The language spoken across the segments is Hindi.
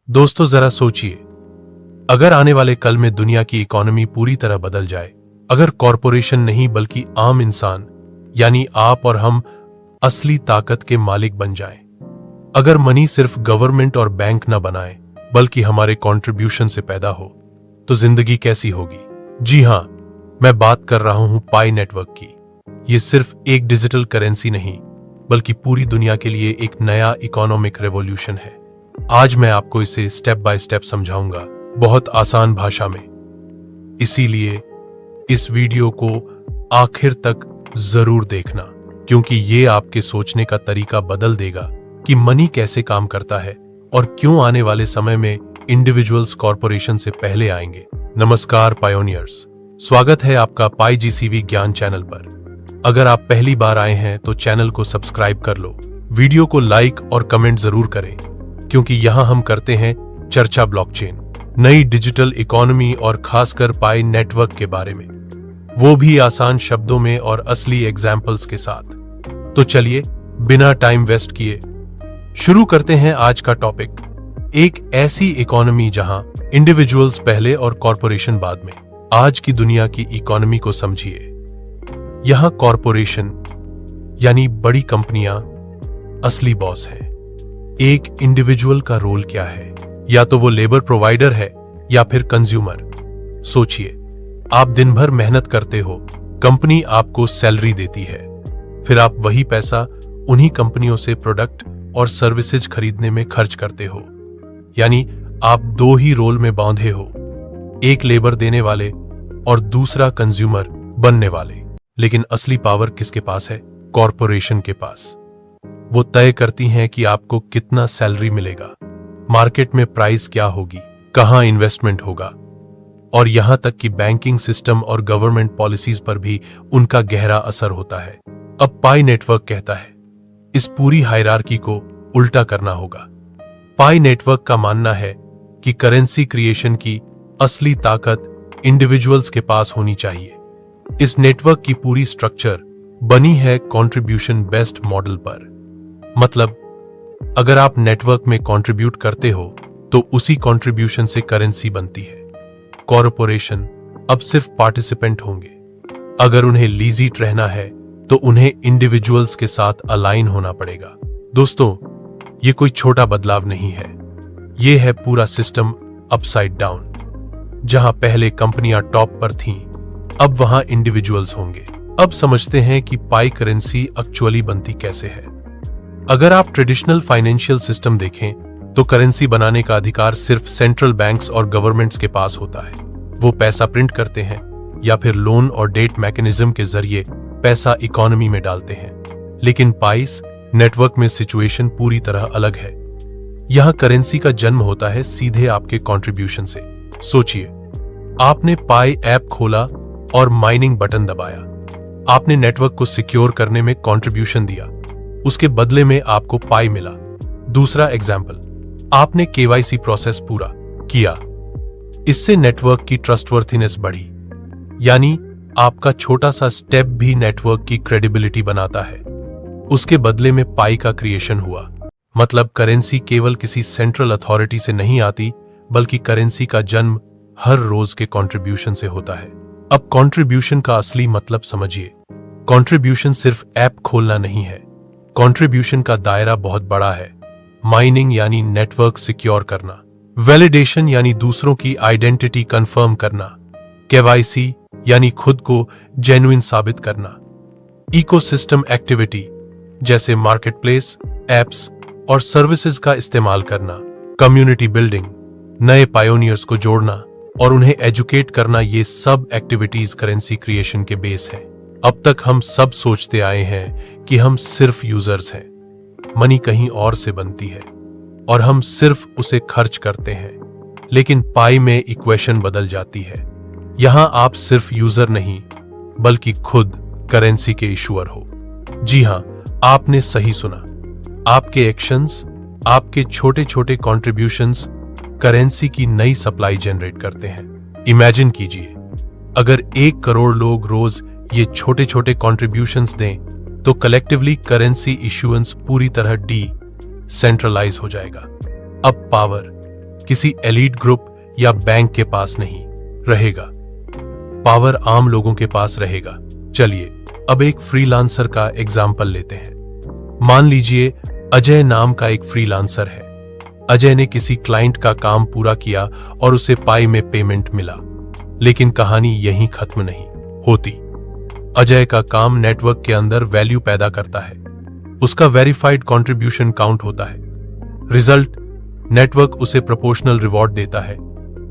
दोस्तों जरा सोचिए, अगर आने वाले कल में दुनिया की इकोनॉमी पूरी तरह बदल जाए, अगर कॉरपोरेशन नहीं बल्कि आम इंसान यानी आप और हम असली ताकत के मालिक बन जाएं, अगर मनी सिर्फ गवर्नमेंट और बैंक न बनाए बल्कि हमारे कंट्रीब्यूशन से पैदा हो, तो जिंदगी कैसी होगी? जी हां, मैं बात कर रहा हूं पाई नेटवर्क की। यह सिर्फ एक डिजिटल करेंसी नहीं बल्कि पूरी दुनिया के लिए एक नया इकोनॉमिक रेवोल्यूशन है। आज मैं आपको इसे स्टेप बाय स्टेप समझाऊंगा, बहुत आसान भाषा में। इसीलिए इस वीडियो को आखिर तक जरूर देखना, क्योंकि ये आपके सोचने का तरीका बदल देगा कि मनी कैसे काम करता है और क्यों आने वाले समय में इंडिविजुअल्स कॉरपोरेशन से पहले आएंगे। नमस्कार पायोनियर्स, स्वागत है आपका पाई जीसीवी ज्ञान चैनल पर। अगर आप पहली बार आए हैं तो चैनल को सब्सक्राइब कर लो, वीडियो को लाइक और कमेंट जरूर करें, क्योंकि यहां हम करते हैं चर्चा ब्लॉकचेन, नई डिजिटल इकोनॉमी और खासकर पाई नेटवर्क के बारे में, वो भी आसान शब्दों में और असली एग्जाम्पल्स के साथ। तो चलिए बिना टाइम वेस्ट किए शुरू करते हैं आज का टॉपिक। एक ऐसी इकोनॉमी जहां इंडिविजुअल्स पहले और कॉरपोरेशन बाद में। आज की दुनिया की इकोनॉमी को समझिए। यहां कॉरपोरेशन यानी बड़ी कंपनियां असली बॉस हैं। एक इंडिविजुअल का रोल क्या है? या तो वो लेबर प्रोवाइडर है या फिर कंज्यूमर। सोचिए, आप दिन भर मेहनत करते हो, कंपनी आपको सैलरी देती है, फिर आप वही पैसा उन्हीं कंपनियों से प्रोडक्ट और सर्विसेज खरीदने में खर्च करते हो। यानी आप दो ही रोल में बांधे हो, एक लेबर देने वाले और दूसरा कंज्यूमर बनने वाले। लेकिन असली पावर किसके पास है? कॉरपोरेशन के पास। वो तय करती हैं कि आपको कितना सैलरी मिलेगा, मार्केट में प्राइस क्या होगी, कहां इन्वेस्टमेंट होगा, और यहां तक कि बैंकिंग सिस्टम और गवर्नमेंट पॉलिसीज पर भी उनका गहरा असर होता है। अब पाई नेटवर्क कहता है इस पूरी हायरार्की को उल्टा करना होगा। पाई नेटवर्क का मानना है कि करेंसी क्रिएशन की असली ताकत इंडिविजुअल्स के पास होनी चाहिए। इस नेटवर्क की पूरी स्ट्रक्चर बनी है कंट्रीब्यूशन बेस्ड मॉडल पर। मतलब, अगर आप नेटवर्क में कंट्रीब्यूट करते हो तो उसी कंट्रीब्यूशन से करेंसी बनती है। कॉरपोरेशन अब सिर्फ पार्टिसिपेंट होंगे। अगर उन्हें लीजिट रहना है तो उन्हें इंडिविजुअल्स के साथ अलाइन होना पड़ेगा। दोस्तों, ये कोई छोटा बदलाव नहीं है, ये है पूरा सिस्टम अपसाइड डाउन। जहां पहले कंपनियां टॉप पर थीं, अब वहां इंडिविजुअल्स होंगे। अब समझते हैं कि पाई करेंसी एक्चुअली बनती कैसे है। अगर आप ट्रेडिशनल फाइनेंशियल सिस्टम देखें तो करेंसी बनाने का अधिकार सिर्फ सेंट्रल बैंक्स और गवर्नमेंट्स के पास होता है। वो पैसा प्रिंट करते हैं या फिर लोन और डेट मैकेनिज्म के जरिए पैसा इकोनॉमी में डालते हैं। लेकिन पाइस नेटवर्क में सिचुएशन पूरी तरह अलग है। यहां करेंसी का जन्म होता है सीधे आपके कंट्रीब्यूशन से। सोचिए, आपने पाई ऐप खोला और माइनिंग बटन दबाया। आपने नेटवर्क को सिक्योर करने में कंट्रीब्यूशन दिया, उसके बदले में आपको पाई मिला। दूसरा एग्जाम्पल, आपने केवाईसी प्रोसेस पूरा किया, इससे नेटवर्क की ट्रस्टवर्थीनेस बढ़ी। यानी आपका छोटा सा स्टेप भी नेटवर्क की क्रेडिबिलिटी बनाता है। उसके बदले में पाई का क्रिएशन हुआ। मतलब, करेंसी केवल किसी सेंट्रल अथॉरिटी से नहीं आती, बल्कि करेंसी का जन्म हर रोज के कंट्रीब्यूशन से होता है। अब कंट्रीब्यूशन का असली मतलब समझिए। कंट्रीब्यूशन सिर्फ ऐप खोलना नहीं है, कंट्रीब्यूशन का दायरा बहुत बड़ा है। माइनिंग यानी नेटवर्क सिक्योर करना, वैलिडेशन यानी दूसरों की आइडेंटिटी कंफर्म करना, केवाईसी यानी खुद को जेन्युइन साबित करना, इकोसिस्टम एक्टिविटी जैसे मार्केटप्लेस, एप्स और सर्विसेज का इस्तेमाल करना, कम्युनिटी बिल्डिंग, नए पायोनियर्स को जोड़ना और उन्हें एजुकेट करना, ये सब एक्टिविटीज करेंसी क्रिएशन के बेस है। अब तक हम सब सोचते आए हैं कि हम सिर्फ यूजर्स हैं, मनी कहीं और से बनती है और हम सिर्फ उसे खर्च करते हैं। लेकिन पाई में इक्वेशन बदल जाती है। यहां आप सिर्फ यूजर नहीं बल्कि खुद करेंसी के इशूअर हो। जी हां, आपने सही सुना। आपके एक्शंस, आपके छोटे छोटे कॉन्ट्रीब्यूशंस करेंसी की नई सप्लाई जनरेट करते हैं। इमेजिन कीजिए, अगर 1 करोड़ लोग रोज ये छोटे छोटे कॉन्ट्रीब्यूशंस दें तो कलेक्टिवली करेंसी इश्यूएंस पूरी तरह सेंट्रलाइज हो जाएगा। अब पावर, किसी एलीट ग्रुप या बैंक के पास नहीं रहेगा। पावर आम लोगों के पास रहेगा। चलिए अब एक फ्रीलांसर का एग्जाम्पल लेते हैं। मान लीजिए अजय नाम का एक फ्रीलांसर है। अजय ने किसी क्लाइंट का काम पूरा किया और उसे पाई में पेमेंट मिला। लेकिन कहानी यहीं खत्म नहीं होती। अजय का काम नेटवर्क के अंदर वैल्यू पैदा करता है। उसका वेरीफाइड कंट्रीब्यूशन काउंट होता है। रिजल्ट, नेटवर्क उसे प्रोपोर्शनल रिवॉर्ड देता है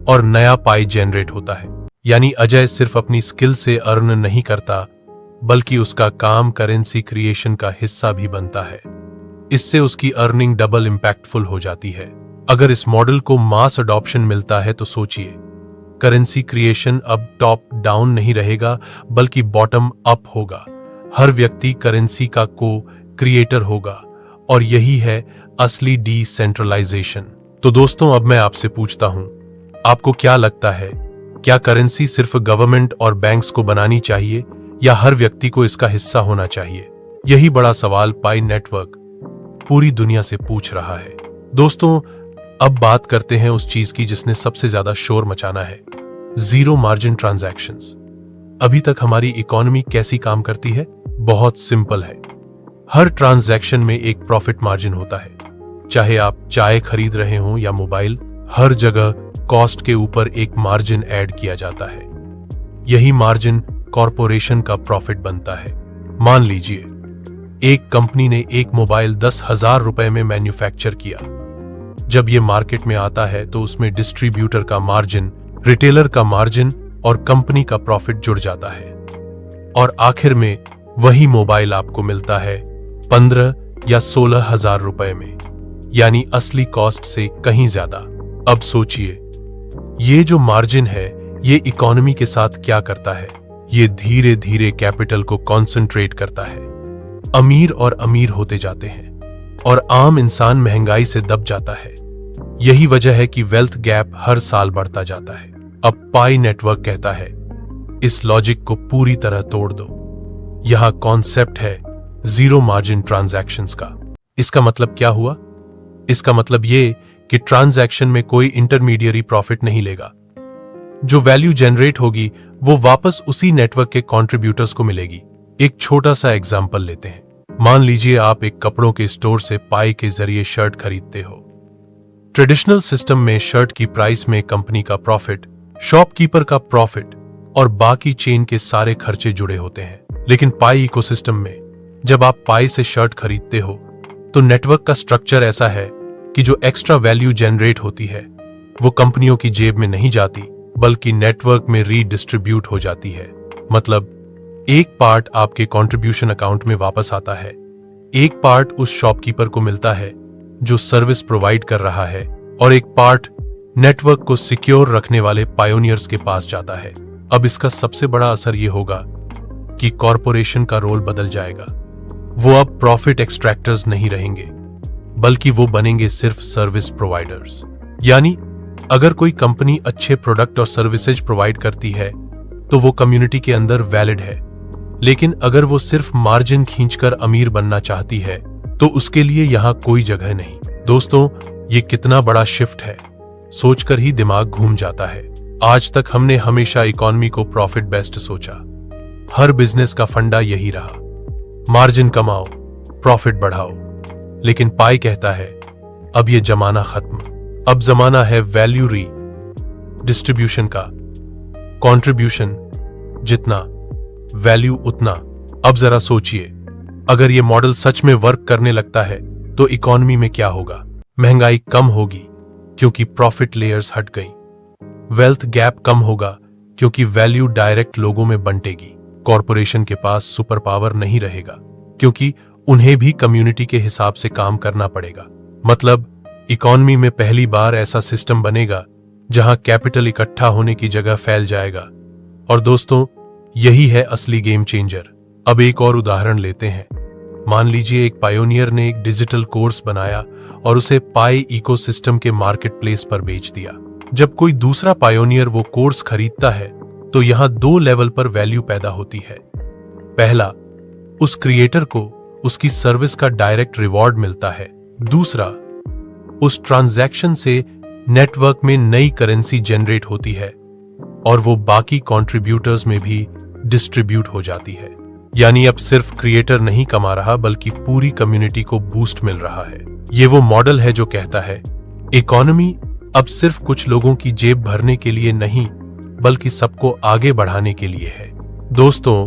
और नया पाई जनरेट होता है। यानी अजय सिर्फ अपनी स्किल से अर्न नहीं करता, बल्कि उसका काम करेंसी क्रिएशन का हिस्सा भी बनता है। इससे उसकी अर्निंग डबल इंपैक्टफुल हो जाती है। अगर इस मॉडल को मास अडॉप्शन मिलता है तो सोचिए, करेंसी क्रिएशन अब टॉप डाउन नहीं रहेगा, बल्कि बॉटम अप होगा। हर व्यक्ति करेंसी का को क्रिएटर होगा और यही है असली डिसेंट्रलाइजेशन। तो दोस्तों, अब मैं आपसे पूछता हूं, आपको क्या लगता है, क्या करेंसी सिर्फ गवर्नमेंट और बैंक्स को बनानी चाहिए या हर व्यक्ति को इसका हिस्सा होना चाहिए? यही बड़ा सवाल पाई नेटवर्क पूरी दुनिया से पूछ रहा है। दोस्तों, अब बात करते हैं उस चीज की जिसने सबसे ज्यादा शोर मचाना है, जीरो मार्जिन ट्रांजैक्शंस। अभी तक हमारी इकोनॉमी कैसी काम करती है? बहुत सिंपल है। हर ट्रांजैक्शन में एक प्रॉफिट मार्जिन होता है। चाहे आप चाय खरीद रहे हो या मोबाइल, हर जगह कॉस्ट के ऊपर एक मार्जिन ऐड किया जाता है। यही मार्जिन कॉरपोरेशन का प्रॉफिट बनता है। मान लीजिए एक कंपनी ने एक मोबाइल 10,000 रुपए में मैन्युफैक्चर किया। जब यह मार्केट में आता है तो उसमें डिस्ट्रीब्यूटर का मार्जिन, रिटेलर का मार्जिन और कंपनी का प्रॉफिट जुड़ जाता है और आखिर में वही मोबाइल आपको मिलता है 15 या 16,000 रुपए में, यानी असली कॉस्ट से कहीं ज्यादा। अब सोचिए, ये जो मार्जिन है ये इकोनॉमी के साथ क्या करता है? ये धीरे धीरे कैपिटल को कॉन्सेंट्रेट करता है। अमीर और अमीर होते जाते हैं और आम इंसान महंगाई से दब जाता है। यही वजह है कि वेल्थ गैप हर साल बढ़ता जाता है। अब पाई नेटवर्क कहता है, इस लॉजिक को पूरी तरह तोड़ दो। यहां कॉन्सेप्ट है जीरो मार्जिन ट्रांजैक्शंस का। इसका मतलब क्या हुआ? इसका मतलब ये कि ट्रांजैक्शन में कोई इंटरमीडियरी प्रॉफिट नहीं लेगा। जो वैल्यू जनरेट होगी वो वापस उसी नेटवर्क के कंट्रीब्यूटर्स को मिलेगी। एक छोटा सा एग्जांपल लेते हैं। मान लीजिए आप एक कपड़ों के स्टोर से पाई के जरिए शर्ट खरीदते हो। ट्रेडिशनल सिस्टम में शर्ट की प्राइस में कंपनी का प्रॉफिट, शॉपकीपर का प्रॉफिट और बाकी चेन के सारे खर्चे जुड़े होते हैं। लेकिन पाई इकोसिस्टम में जब आप पाई से शर्ट खरीदते हो तो नेटवर्क का स्ट्रक्चर ऐसा है कि जो एक्स्ट्रा वैल्यू जनरेट होती है वो कंपनियों की जेब में नहीं जाती, बल्कि नेटवर्क में रीडिस्ट्रीब्यूट हो जाती है। मतलब एक पार्ट आपके कंट्रीब्यूशन अकाउंट में वापस आता है, एक पार्ट उस शॉपकीपर को मिलता है जो सर्विस प्रोवाइड कर रहा है और एक पार्ट नेटवर्क को सिक्योर रखने वाले पायोनियर्स के पास जाता है। अब इसका सबसे बड़ा असर यह होगा कि कॉरपोरेशन का रोल बदल जाएगा। वो अब प्रॉफिट एक्सट्रैक्टर्स नहीं रहेंगे, बल्कि वो बनेंगे सिर्फ सर्विस प्रोवाइडर्स। यानी अगर कोई कंपनी अच्छे प्रोडक्ट और सर्विसेज प्रोवाइड करती है तो वो कम्युनिटी के अंदर वैलिड है, लेकिन अगर वो सिर्फ मार्जिन खींचकर अमीर बनना चाहती है तो उसके लिए यहां कोई जगह नहीं। दोस्तों, ये कितना बड़ा शिफ्ट है, सोचकर ही दिमाग घूम जाता है। आज तक हमने हमेशा इकोनॉमी को प्रॉफिट बेस्ड सोचा। हर बिजनेस का फंडा यही रहा, मार्जिन कमाओ, प्रॉफिट बढ़ाओ। लेकिन पाई कहता है, अब ये जमाना खत्म। अब जमाना है वैल्यू री डिस्ट्रीब्यूशन का। कंट्रीब्यूशन जितना, वैल्यू उतना। अब जरा सोचिए, अगर ये मॉडल सच में वर्क करने लगता है तो इकोनॉमी में क्या होगा? महंगाई कम होगी क्योंकि प्रॉफिट लेयर्स हट गई। वेल्थ गैप कम होगा क्योंकि वैल्यू डायरेक्ट लोगों में बंटेगी। कॉरपोरेशन के पास सुपर पावर नहीं रहेगा क्योंकि उन्हें भी कम्युनिटी के हिसाब से काम करना पड़ेगा। मतलब इकोनॉमी में पहली बार ऐसा सिस्टम बनेगा जहां कैपिटल इकट्ठा होने की जगह फैल जाएगा। और दोस्तों, यही है असली गेम चेंजर। अब एक और उदाहरण लेते हैं। मान लीजिए एक पायोनियर ने एक डिजिटल कोर्स बनाया और उसे पाई इकोसिस्टम के मार्केट प्लेस पर बेच दिया। जब कोई दूसरा पायोनियर वो कोर्स खरीदता है तो यहां दो लेवल पर वैल्यू पैदा होती है। पहला, उस क्रिएटर को उसकी सर्विस का डायरेक्ट रिवॉर्ड मिलता है। दूसरा, उस ट्रांजैक्शन से नेटवर्क में नई करेंसी जनरेट होती है और वो बाकी कंट्रीब्यूटर्स में भी डिस्ट्रीब्यूट हो जाती है। यानी अब सिर्फ क्रिएटर नहीं कमा रहा बल्कि पूरी कम्युनिटी को बूस्ट मिल रहा है। ये वो मॉडल है जो कहता है इकोनॉमी अब सिर्फ कुछ लोगों की जेब भरने के लिए नहीं बल्कि सबको आगे बढ़ाने के लिए है। दोस्तों,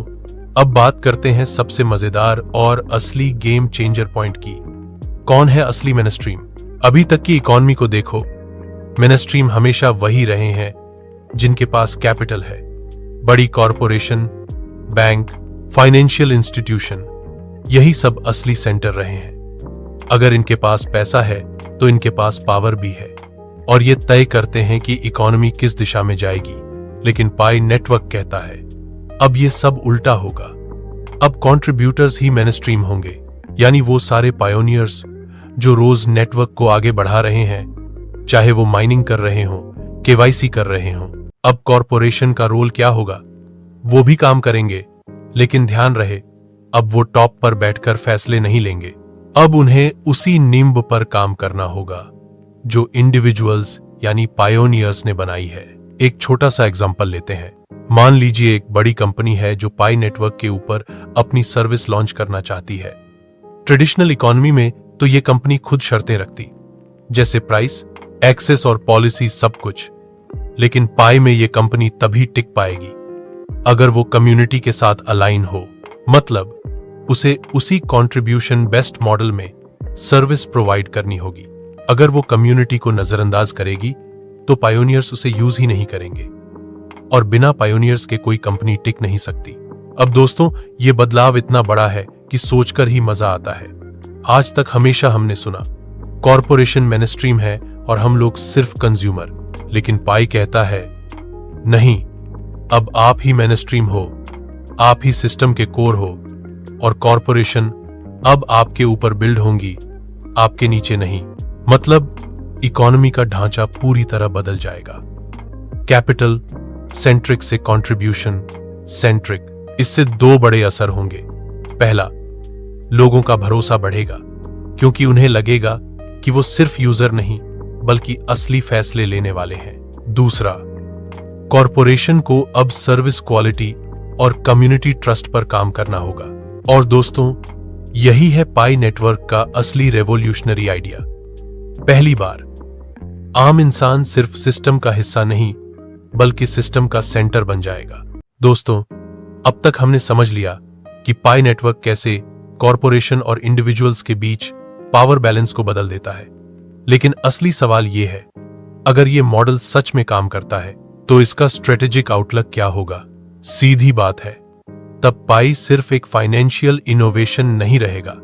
अब बात करते हैं सबसे मजेदार और असली गेम चेंजर पॉइंट की। कौन है असली मेनस्ट्रीम? अभी तक की इकोनॉमी को देखो, मेनस्ट्रीम हमेशा वही रहे हैं जिनके पास कैपिटल है। बड़ी कॉरपोरेशन, बैंक, फाइनेंशियल इंस्टीट्यूशन, यही सब असली सेंटर रहे हैं। अगर इनके पास पैसा है तो इनके पास पावर भी है और ये तय करते हैं कि इकोनॉमी किस दिशा में जाएगी। लेकिन पाई नेटवर्क कहता है अब ये सब उल्टा होगा। अब कंट्रीब्यूटर्स ही मेनस्ट्रीम होंगे, यानी वो सारे पायोनियर्स जो रोज नेटवर्क को आगे बढ़ा रहे हैं, चाहे वो माइनिंग कर रहे हों, केवाईसी कर रहे हों। अब कॉरपोरेशन का रोल क्या होगा? वो भी काम करेंगे, लेकिन ध्यान रहे अब वो टॉप पर बैठकर फैसले नहीं लेंगे। अब उन्हें उसी नींव पर काम करना होगा जो इंडिविजुअल्स यानी पायोनियर्स ने बनाई है। एक छोटा सा एग्जांपल लेते हैं। मान लीजिए एक बड़ी कंपनी है जो पाई नेटवर्क के ऊपर अपनी सर्विस लॉन्च करना चाहती है। ट्रेडिशनल इकोनॉमी में तो ये कंपनी खुद शर्तें रखती, जैसे प्राइस, एक्सेस और पॉलिसी, सब कुछ। लेकिन पाई में ये कंपनी तभी टिक पाएगी अगर वो कम्युनिटी के साथ अलाइन हो, मतलब उसे उसी कंट्रीब्यूशन बेस्ट मॉडल में सर्विस प्रोवाइड करनी होगी। अगर वो कम्युनिटी को नजरअंदाज करेगी तो पायोनियर्स उसे यूज ही नहीं करेंगे और बिना पायोनियर्स के कोई कंपनी टिक नहीं सकती। अब दोस्तों, ये बदलाव इतना बड़ा है कि सोचकर ही मजा आता है। आज तक हमेशा हमने सुना कॉरपोरेशन मेनस्ट्रीम है और हम लोग सिर्फ कंज्यूमर, लेकिन पाई कहता है नहीं, अब आप ही मेनस्ट्रीम हो, आप ही सिस्टम के कोर हो और कॉरपोरेशन अब आपके ऊपर बिल्ड होंगी, आपके नीचे नहीं। मतलब इकोनॉमी का ढांचा पूरी तरह बदल जाएगा। कैपिटल सेंट्रिक से कंट्रीब्यूशन सेंट्रिक। इससे दो बड़े असर होंगे। पहला, लोगों का भरोसा बढ़ेगा क्योंकि उन्हें लगेगा कि वो सिर्फ यूजर नहीं बल्कि असली फैसले लेने वाले हैं। दूसरा, कॉरपोरेशन को अब सर्विस क्वालिटी और कम्युनिटी ट्रस्ट पर काम करना होगा। और दोस्तों, यही है पाई नेटवर्क का असली रेवोल्यूशनरी आइडिया। पहली बार आम इंसान सिर्फ सिस्टम का हिस्सा नहीं बल्कि सिस्टम का सेंटर बन जाएगा। दोस्तों, अब तक हमने समझ लिया कि पाई नेटवर्क कैसे कॉरपोरेशन और इंडिविजुअल्स के बीच पावर बैलेंस को बदल देता है। लेकिन असली सवाल यह है, अगर यह मॉडल सच में काम करता है तो इसका स्ट्रेटेजिक आउटलुक क्या होगा? सीधी बात है, तब पाई सिर्फ एक फाइनेंशियल इनोवेशन नहीं रहेगा,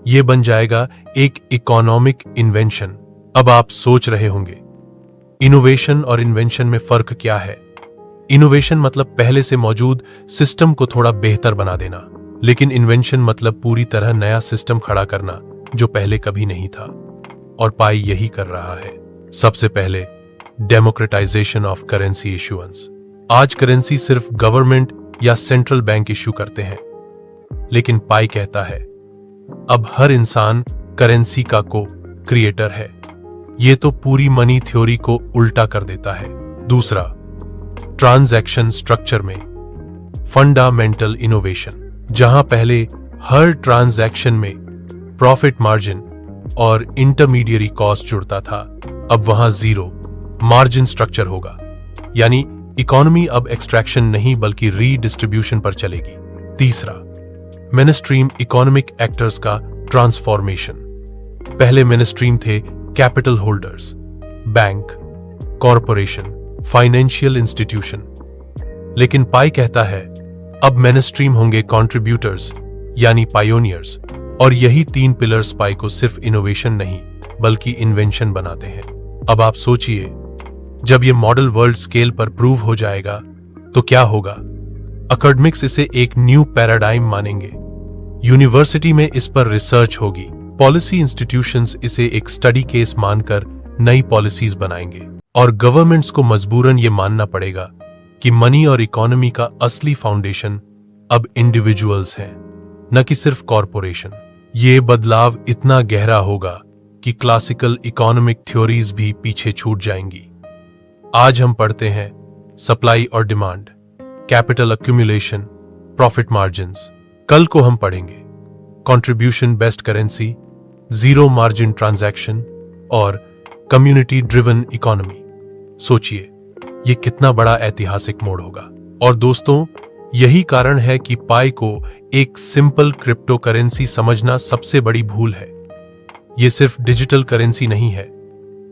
यह बन जाएगा एक इकोनॉमिक इन्वेंशन। अब आप सोच रहे होंगे, इनोवेशन और इन्वेंशन में फर्क क्या है? इनोवेशन मतलब पहले से मौजूद सिस्टम को थोड़ा बेहतर बना देना, लेकिन इन्वेंशन मतलब पूरी तरह नया सिस्टम खड़ा करना जो पहले कभी नहीं था। और पाई यही कर रहा है। सबसे पहले, डेमोक्रेटाइजेशन ऑफ करेंसी इशुएंस। आज करेंसी सिर्फ गवर्नमेंट या सेंट्रल बैंक इश्यू करते हैं, लेकिन पाई कहता है अब हर इंसान करेंसी का को क्रिएटर है। यह तो पूरी मनी थ्योरी को उल्टा कर देता है। दूसरा, ट्रांजैक्शन स्ट्रक्चर में फंडामेंटल इनोवेशन। जहां पहले हर ट्रांजैक्शन में प्रॉफिट मार्जिन और इंटरमीडियरी कॉस्ट जुड़ता था, अब वहां जीरो मार्जिन स्ट्रक्चर होगा। यानी इकोनॉमी अब एक्सट्रैक्शन नहीं बल्कि रीडिस्ट्रीब्यूशन पर चलेगी। तीसरा, मेनस्ट्रीम इकोनॉमिक एक्टर्स का ट्रांसफॉर्मेशन। पहले मेनस्ट्रीम थे capital holders, bank, corporation, financial institution, लेकिन पाई कहता है अब मेनस्ट्रीम होंगे कंट्रीब्यूटर्स यानी पायोनियर्स। और यही तीन पिलर्स पाई को सिर्फ इनोवेशन नहीं बल्कि इन्वेंशन बनाते हैं। अब आप सोचिए, जब यह मॉडल वर्ल्ड स्केल पर प्रूव हो जाएगा तो क्या होगा? एकेडमिक्स इसे एक न्यू पैराडाइम मानेंगे, यूनिवर्सिटी में इस पर रिसर्च होगी, पॉलिसी इंस्टीट्यूशंस इसे एक स्टडी केस मानकर नई पॉलिसीज बनाएंगे और गवर्नमेंट्स को मजबूरन ये मानना पड़ेगा कि मनी और इकोनॉमी का असली फाउंडेशन अब इंडिविजुअल्स हैं, न कि सिर्फ कॉरपोरेशन। ये बदलाव इतना गहरा होगा कि क्लासिकल इकोनॉमिक थ्योरीज भी पीछे छूट जाएंगी। आज हम पढ़ते हैं सप्लाई और demand, capital accumulation, profit margins. कल को हम पढ़ेंगे contribution based currency, zero margin transaction और कम्युनिटी ड्रिवन इकोनॉमी। सोचिए, ये कितना बड़ा ऐतिहासिक मोड़ होगा। और दोस्तों, यही कारण है कि पाई को एक सिंपल क्रिप्टो करेंसी समझना सबसे बड़ी भूल है। ये सिर्फ डिजिटल करेंसी नहीं है,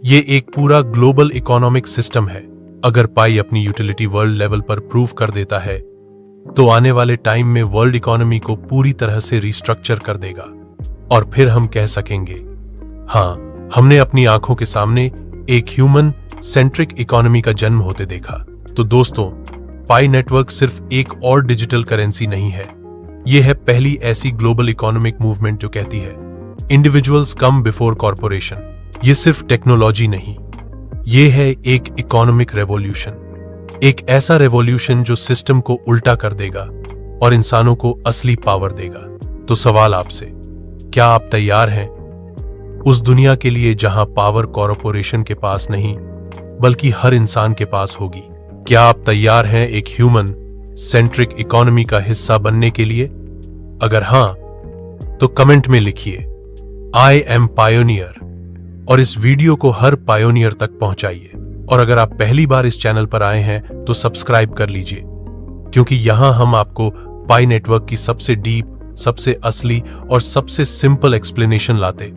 ये एक पूरा ग्लोबल इकोनॉमिक सिस्टम है। अगर पाई अपनी यूटिलिटी वर्ल्ड लेवल पर प्रूव कर देता है तो आने वाले टाइम में वर्ल्ड इकोनॉमी को पूरी तरह से रिस्ट्रक्चर कर देगा और फिर हम कह सकेंगे, हाँ, हमने अपनी आंखों के सामने एक ह्यूमन सेंट्रिक इकोनॉमी का जन्म होते देखा। तो दोस्तों, पाई नेटवर्क सिर्फ एक और डिजिटल करेंसी नहीं है, यह है पहली ऐसी ग्लोबल इकोनॉमिक मूवमेंट जो कहती है इंडिविजुअल्स कम बिफोर कॉर्पोरेशन। ये सिर्फ टेक्नोलॉजी नहीं, ये है एक इकोनॉमिक रेवोल्यूशन, एक ऐसा रेवोल्यूशन जो सिस्टम को उल्टा कर देगा और इंसानों को असली पावर देगा। तो सवाल आपसे, क्या आप तैयार हैं उस दुनिया के लिए जहां पावर कॉर्पोरेशन के पास नहीं बल्कि हर इंसान के पास होगी? क्या आप तैयार हैं एक ह्यूमन सेंट्रिक इकोनॉमी का हिस्सा बनने के लिए? अगर हां, तो कमेंट में लिखिए आई एम पायोनियर और इस वीडियो को हर पायोनियर तक पहुंचाइए। और अगर आप पहली बार इस चैनल पर आए हैं तो सब्सक्राइब कर लीजिए, क्योंकि यहां हम आपको पाई नेटवर्क की सबसे डीप, सबसे असली और सबसे सिंपल एक्सप्लेनेशन लाते